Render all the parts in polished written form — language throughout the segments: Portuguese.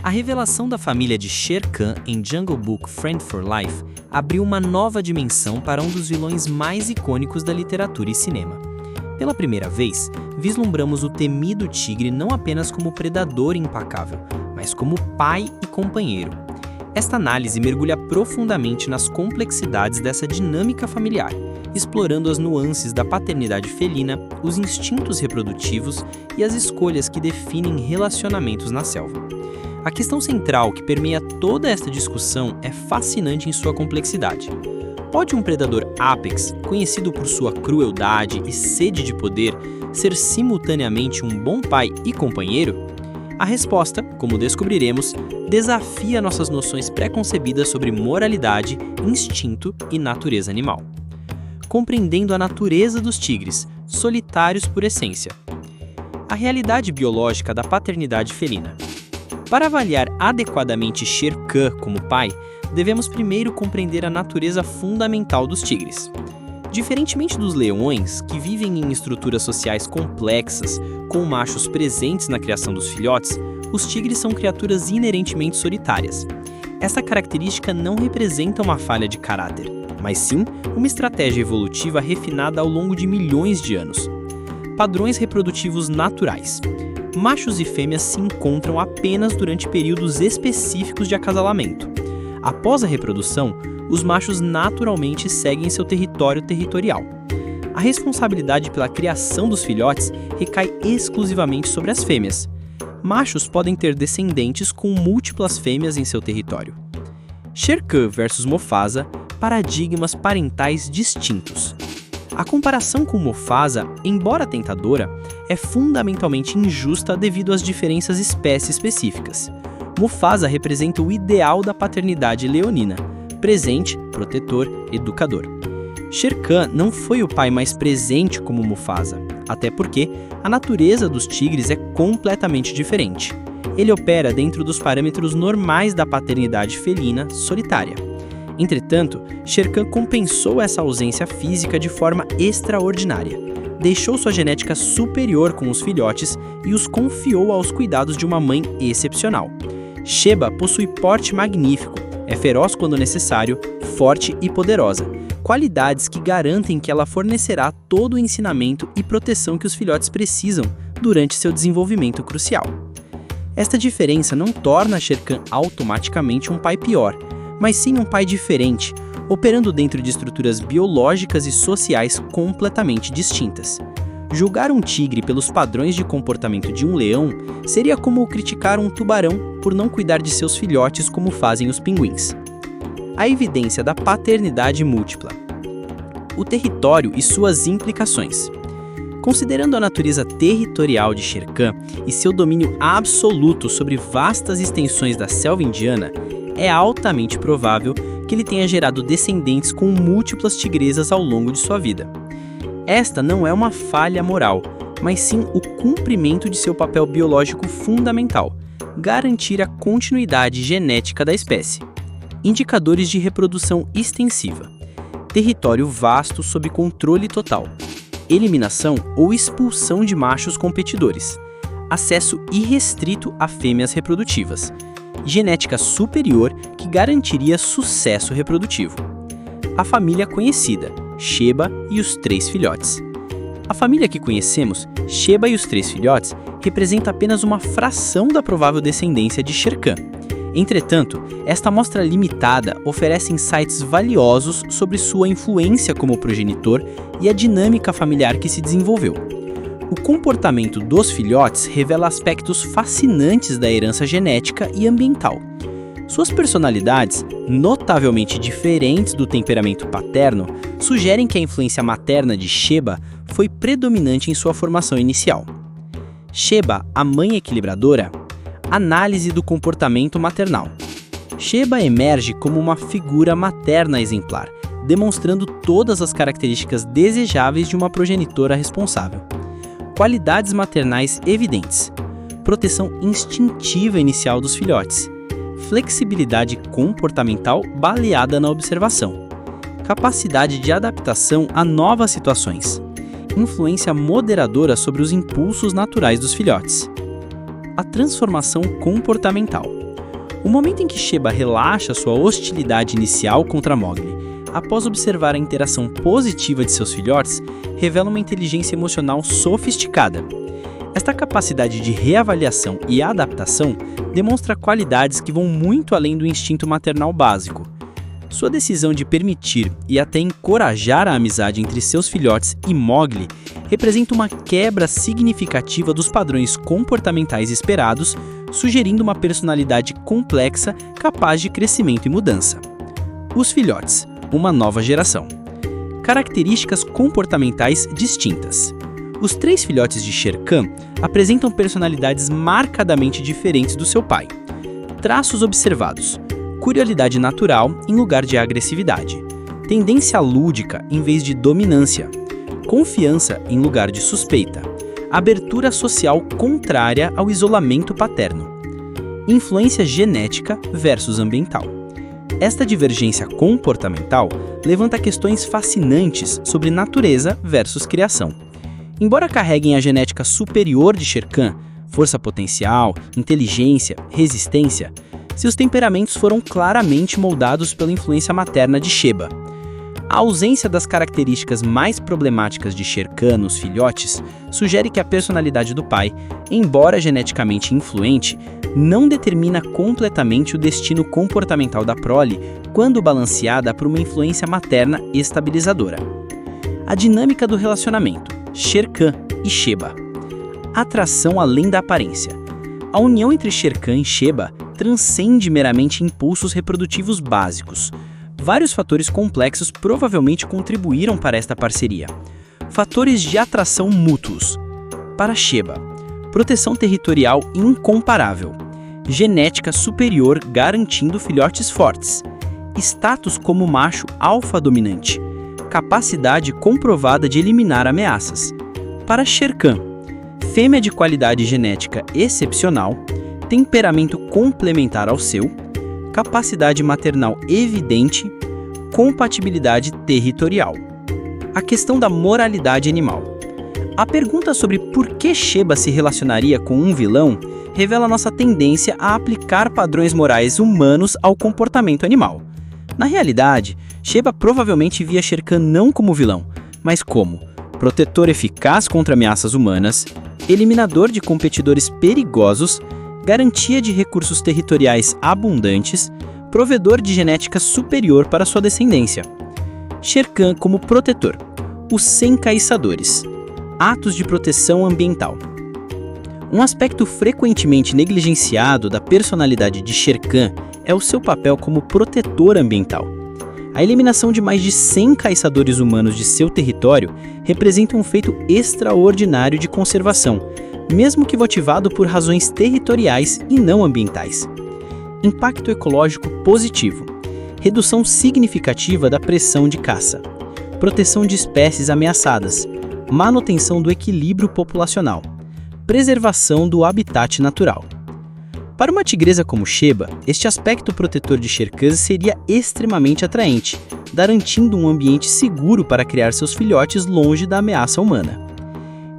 A revelação da família de Shere Khan em Jungle Book Friend for Life abriu uma nova dimensão para um dos vilões mais icônicos da literatura e cinema. Pela primeira vez, vislumbramos o temido tigre não apenas como predador impacável, mas como pai e companheiro. Esta análise mergulha profundamente nas complexidades dessa dinâmica familiar, explorando as nuances da paternidade felina, os instintos reprodutivos e as escolhas que definem relacionamentos na selva. A questão central que permeia toda esta discussão é fascinante em sua complexidade. Pode um predador apex, conhecido por sua crueldade e sede de poder, ser simultaneamente um bom pai e companheiro? A resposta, como descobriremos, desafia nossas noções pré-concebidas sobre moralidade, instinto e natureza animal. Compreendendo a natureza dos tigres, solitários por essência. A realidade biológica da paternidade felina. Para avaliar adequadamente Shere Khan como pai, devemos primeiro compreender a natureza fundamental dos tigres. Diferentemente dos leões, que vivem em estruturas sociais complexas, com machos presentes na criação dos filhotes, os tigres são criaturas inerentemente solitárias. Essa característica não representa uma falha de caráter, mas sim uma estratégia evolutiva refinada ao longo de milhões de anos. Padrões reprodutivos naturais. Machos e fêmeas se encontram apenas durante períodos específicos de acasalamento. Após a reprodução, os machos naturalmente seguem seu território territorial. A responsabilidade pela criação dos filhotes recai exclusivamente sobre as fêmeas. Machos podem ter descendentes com múltiplas fêmeas em seu território. Shere Khan versus Mufasa, paradigmas parentais distintos. A comparação com Mufasa, embora tentadora, é fundamentalmente injusta devido às diferenças espécie-específicas. Mufasa representa o ideal da paternidade leonina, presente, protetor, educador. Shere Khan não foi o pai mais presente como Mufasa, até porque a natureza dos tigres é completamente diferente. Ele opera dentro dos parâmetros normais da paternidade felina solitária. Entretanto, Shere Khan compensou essa ausência física de forma extraordinária. Deixou sua genética superior com os filhotes e os confiou aos cuidados de uma mãe excepcional. Sheba possui porte magnífico, é feroz quando necessário, forte e poderosa, qualidades que garantem que ela fornecerá todo o ensinamento e proteção que os filhotes precisam durante seu desenvolvimento crucial. Esta diferença não torna Shere Khan automaticamente um pai pior, mas sim um pai diferente, operando dentro de estruturas biológicas e sociais completamente distintas. Julgar um tigre pelos padrões de comportamento de um leão seria como criticar um tubarão por não cuidar de seus filhotes como fazem os pinguins. A evidência da paternidade múltipla. O território e suas implicações. Considerando a natureza territorial de Shere Khan e seu domínio absoluto sobre vastas extensões da selva indiana, é altamente provável que ele tenha gerado descendentes com múltiplas tigresas ao longo de sua vida. Esta não é uma falha moral, mas sim o cumprimento de seu papel biológico fundamental, garantir a continuidade genética da espécie. Indicadores de reprodução extensiva. Território vasto sob controle total. Eliminação ou expulsão de machos competidores. Acesso irrestrito a fêmeas reprodutivas. Genética superior que garantiria sucesso reprodutivo. A família conhecida, Sheba e os 3 filhotes. A família que conhecemos, Sheba e os 3 filhotes, representa apenas uma fração da provável descendência de Shere Khan. Entretanto, esta amostra limitada oferece insights valiosos sobre sua influência como progenitor e a dinâmica familiar que se desenvolveu. O comportamento dos filhotes revela aspectos fascinantes da herança genética e ambiental. Suas personalidades, notavelmente diferentes do temperamento paterno, sugerem que a influência materna de Sheba foi predominante em sua formação inicial. Sheba, a mãe equilibradora. Análise do comportamento maternal. Sheba emerge como uma figura materna exemplar, demonstrando todas as características desejáveis de uma progenitora responsável. Qualidades maternais evidentes. Proteção instintiva inicial dos filhotes. Flexibilidade comportamental baseada na observação. Capacidade de adaptação a novas situações. Influência moderadora sobre os impulsos naturais dos filhotes. A transformação comportamental. O momento em que Sheba relaxa sua hostilidade inicial contra Mowgli, após observar a interação positiva de seus filhotes, revela uma inteligência emocional sofisticada. Esta capacidade de reavaliação e adaptação demonstra qualidades que vão muito além do instinto maternal básico. Sua decisão de permitir e até encorajar a amizade entre seus filhotes e Mowgli representa uma quebra significativa dos padrões comportamentais esperados, sugerindo uma personalidade complexa capaz de crescimento e mudança. Os filhotes, uma nova geração. Características comportamentais distintas. Os 3 filhotes de Shere Khan apresentam personalidades marcadamente diferentes do seu pai. Traços observados: curiosidade natural em lugar de agressividade, tendência lúdica em vez de dominância, confiança em lugar de suspeita, abertura social contrária ao isolamento paterno, influência genética versus ambiental. Esta divergência comportamental levanta questões fascinantes sobre natureza versus criação. Embora carreguem a genética superior de Shere Khan, força potencial, inteligência, resistência, seus temperamentos foram claramente moldados pela influência materna de Sheba. A ausência das características mais problemáticas de Shere Khan nos filhotes sugere que a personalidade do pai, embora geneticamente influente, não determina completamente o destino comportamental da prole quando balanceada por uma influência materna estabilizadora. A dinâmica do relacionamento, Shere Khan e Sheba. Atração além da aparência. A união entre Shere Khan e Sheba transcende meramente impulsos reprodutivos básicos. Vários fatores complexos provavelmente contribuíram para esta parceria. Fatores de atração mútuos. Para Sheba, proteção territorial incomparável. Genética superior garantindo filhotes fortes. Status como macho alfa dominante. Capacidade comprovada de eliminar ameaças. Para Shere Khan, fêmea de qualidade genética excepcional, temperamento complementar ao seu, capacidade maternal evidente, compatibilidade territorial. A questão da moralidade animal. A pergunta sobre por que Sheba se relacionaria com um vilão revela nossa tendência a aplicar padrões morais humanos ao comportamento animal. Na realidade, Sheba provavelmente via Shere Khan não como vilão, mas como protetor eficaz contra ameaças humanas, eliminador de competidores perigosos, garantia de recursos territoriais abundantes, provedor de genética superior para sua descendência. Shere Khan como protetor, os 100 caçadores, atos de proteção ambiental. Um aspecto frequentemente negligenciado da personalidade de Shere Khan é o seu papel como protetor ambiental. A eliminação de mais de 100 caçadores humanos de seu território representa um feito extraordinário de conservação, mesmo que motivado por razões territoriais e não ambientais. Impacto ecológico positivo. Redução significativa da pressão de caça. Proteção de espécies ameaçadas. Manutenção do equilíbrio populacional. Preservação do habitat natural. Para uma tigresa como Sheba, este aspecto protetor de Shere Khan seria extremamente atraente, garantindo um ambiente seguro para criar seus filhotes longe da ameaça humana.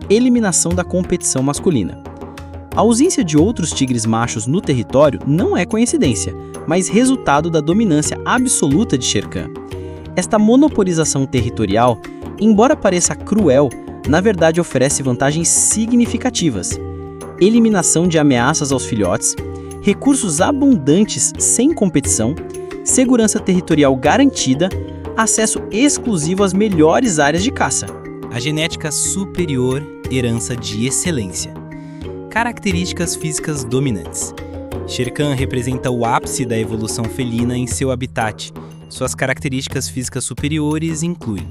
Eliminação da competição masculina. A ausência de outros tigres machos no território não é coincidência, mas resultado da dominância absoluta de Shere Khan. Esta monopolização territorial, embora pareça cruel, na verdade oferece vantagens significativas. Eliminação de ameaças aos filhotes, recursos abundantes sem competição, segurança territorial garantida, acesso exclusivo às melhores áreas de caça. A genética superior, herança de excelência. Características físicas dominantes. Shere Khan representa o ápice da evolução felina em seu habitat. Suas características físicas superiores incluem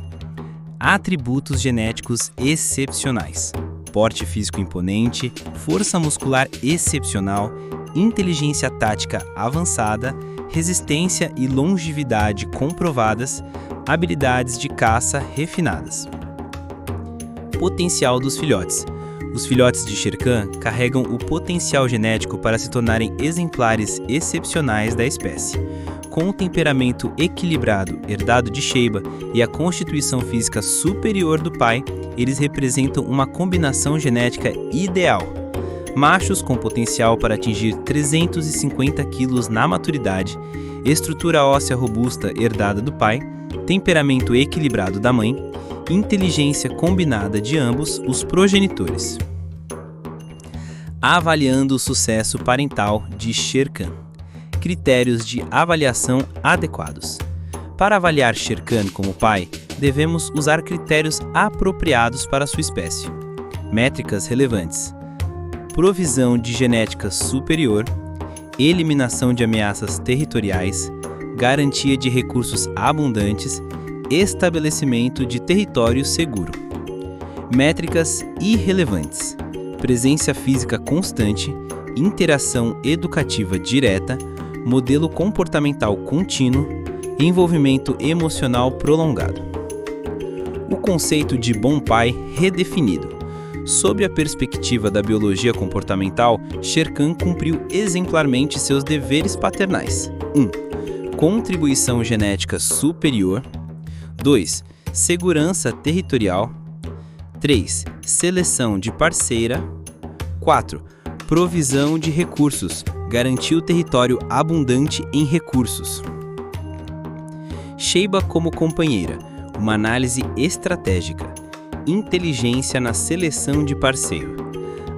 atributos genéticos excepcionais, porte físico imponente, força muscular excepcional, inteligência tática avançada, resistência e longevidade comprovadas, habilidades de caça refinadas. Potencial dos filhotes. Os filhotes de Shere Khan carregam o potencial genético para se tornarem exemplares excepcionais da espécie. Com o temperamento equilibrado herdado de Sheba e a constituição física superior do pai, eles representam uma combinação genética ideal. Machos com potencial para atingir 350 kg na maturidade, estrutura óssea robusta herdada do pai, temperamento equilibrado da mãe, inteligência combinada de ambos os progenitores. Avaliando o sucesso parental de Shere Khan. Critérios de avaliação adequados. Para avaliar Shere Khan como pai, devemos usar critérios apropriados para sua espécie. Métricas relevantes: provisão de genética superior, eliminação de ameaças territoriais, garantia de recursos abundantes, estabelecimento de território seguro. Métricas irrelevantes: presença física constante, interação educativa direta, modelo comportamental contínuo, envolvimento emocional prolongado. O conceito de bom pai redefinido. Sob a perspectiva da biologia comportamental, Shere Khan cumpriu exemplarmente seus deveres paternais. 1. Contribuição genética superior. 2. Segurança territorial. 3. Seleção de parceira. 4. Provisão de recursos. Garantiu território abundante em recursos. Sheiba como companheira. Uma análise estratégica. Inteligência na seleção de parceiro.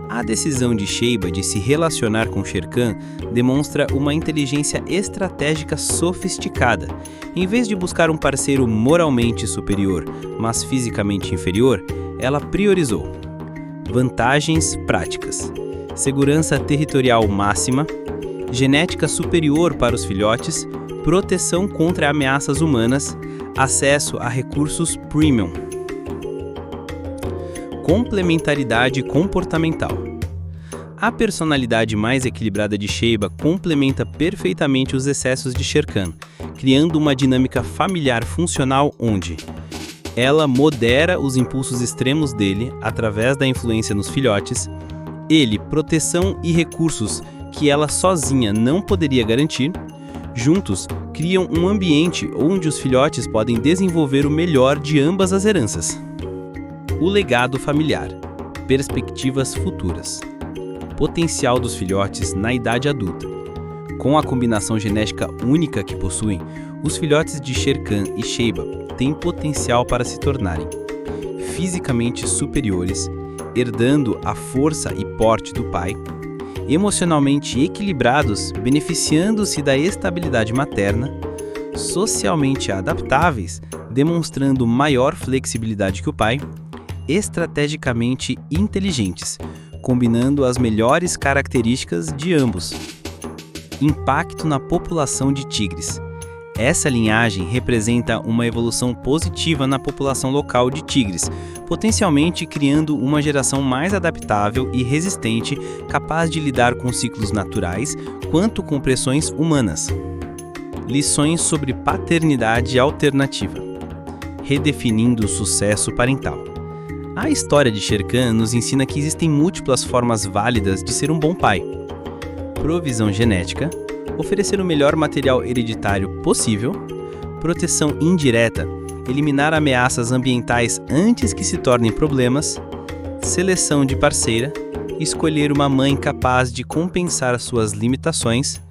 A decisão de Sheiba de se relacionar com Shere Khan demonstra uma inteligência estratégica sofisticada. Em vez de buscar um parceiro moralmente superior, mas fisicamente inferior, ela priorizou vantagens práticas, segurança territorial máxima, genética superior para os filhotes, proteção contra ameaças humanas, acesso a recursos premium. Complementaridade comportamental. A personalidade mais equilibrada de Sheiba complementa perfeitamente os excessos de Shere Khan, criando uma dinâmica familiar funcional onde ela modera os impulsos extremos dele através da influência nos filhotes, ele proteção e recursos que ela sozinha não poderia garantir, juntos criam um ambiente onde os filhotes podem desenvolver o melhor de ambas as heranças. O legado familiar. Perspectivas futuras. Potencial dos filhotes na idade adulta. Com a combinação genética única que possuem, os filhotes de Shere Khan e Sheiba têm potencial para se tornarem fisicamente superiores, herdando a força e porte do pai, emocionalmente equilibrados, beneficiando-se da estabilidade materna, socialmente adaptáveis, demonstrando maior flexibilidade que o pai, estrategicamente inteligentes, combinando as melhores características de ambos. Impacto na população de tigres. Essa linhagem representa uma evolução positiva na população local de tigres, potencialmente criando uma geração mais adaptável e resistente, capaz de lidar com ciclos naturais quanto com pressões humanas. Lições sobre paternidade alternativa. Redefinindo o sucesso parental. A história de Shere Khan nos ensina que existem múltiplas formas válidas de ser um bom pai. Provisão genética, oferecer o melhor material hereditário possível, proteção indireta, eliminar ameaças ambientais antes que se tornem problemas, seleção de parceira, escolher uma mãe capaz de compensar suas limitações,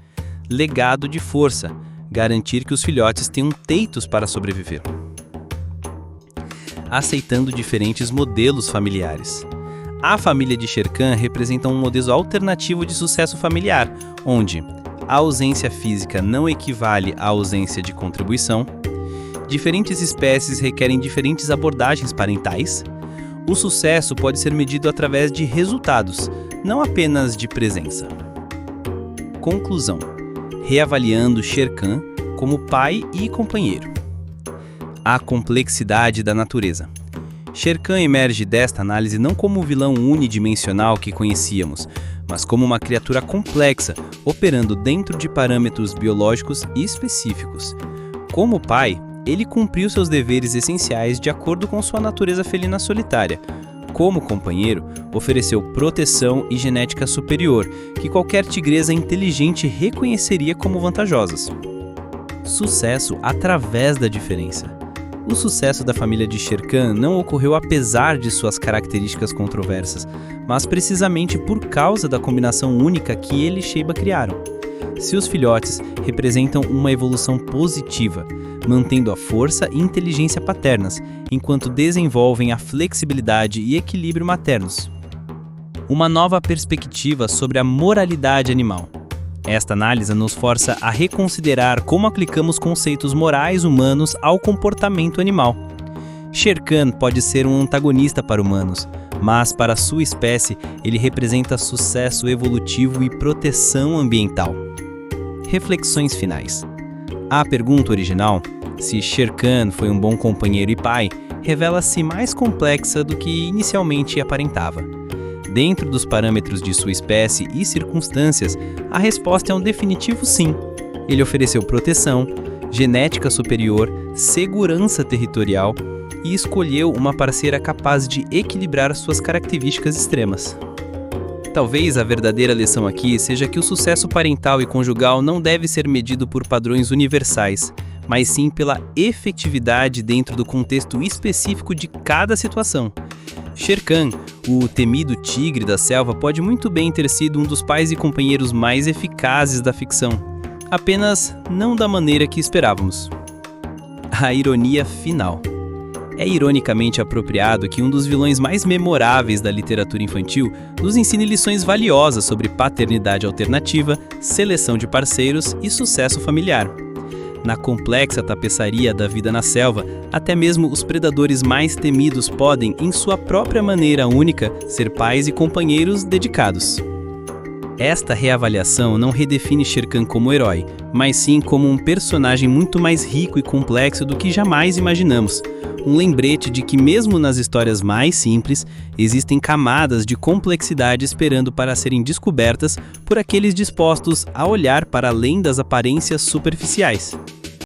legado de força, garantir que os filhotes tenham teitos para sobreviver. Aceitando diferentes modelos familiares. A família de Shere Khan representa um modelo alternativo de sucesso familiar, onde a ausência física não equivale à ausência de contribuição, diferentes espécies requerem diferentes abordagens parentais, o sucesso pode ser medido através de resultados, não apenas de presença. Conclusão: reavaliando Shere Khan como pai e companheiro. A complexidade da natureza. Shere Khan emerge desta análise não como o vilão unidimensional que conhecíamos, mas como uma criatura complexa, operando dentro de parâmetros biológicos específicos. Como pai, ele cumpriu seus deveres essenciais de acordo com sua natureza felina solitária. Como companheiro, ofereceu proteção e genética superior, que qualquer tigresa inteligente reconheceria como vantajosas. Sucesso através da diferença. O sucesso da família de Sher Khan não ocorreu apesar de suas características controversas, mas precisamente por causa da combinação única que ele e Sheiba criaram. Seus filhotes representam uma evolução positiva, mantendo a força e inteligência paternas, enquanto desenvolvem a flexibilidade e equilíbrio maternos. Uma nova perspectiva sobre a moralidade animal. Esta análise nos força a reconsiderar como aplicamos conceitos morais humanos ao comportamento animal. Sher Khan pode ser um antagonista para humanos, mas para sua espécie ele representa sucesso evolutivo e proteção ambiental. Reflexões finais. A pergunta original, se Sher Khan foi um bom companheiro e pai, revela-se mais complexa do que inicialmente aparentava. Dentro dos parâmetros de sua espécie e circunstâncias, a resposta é um definitivo sim. Ele ofereceu proteção, genética superior, segurança territorial e escolheu uma parceira capaz de equilibrar suas características extremas. Talvez a verdadeira lição aqui seja que o sucesso parental e conjugal não deve ser medido por padrões universais, mas sim pela efetividade dentro do contexto específico de cada situação. Sher Khan, o temido tigre da selva, pode muito bem ter sido um dos pais e companheiros mais eficazes da ficção, apenas não da maneira que esperávamos. A ironia final. É ironicamente apropriado que um dos vilões mais memoráveis da literatura infantil nos ensine lições valiosas sobre paternidade alternativa, seleção de parceiros e sucesso familiar. Na complexa tapeçaria da vida na selva, até mesmo os predadores mais temidos podem, em sua própria maneira única, ser pais e companheiros dedicados. Esta reavaliação não redefine Sher Khan como herói, mas sim como um personagem muito mais rico e complexo do que jamais imaginamos. Um lembrete de que mesmo nas histórias mais simples, existem camadas de complexidade esperando para serem descobertas por aqueles dispostos a olhar para além das aparências superficiais.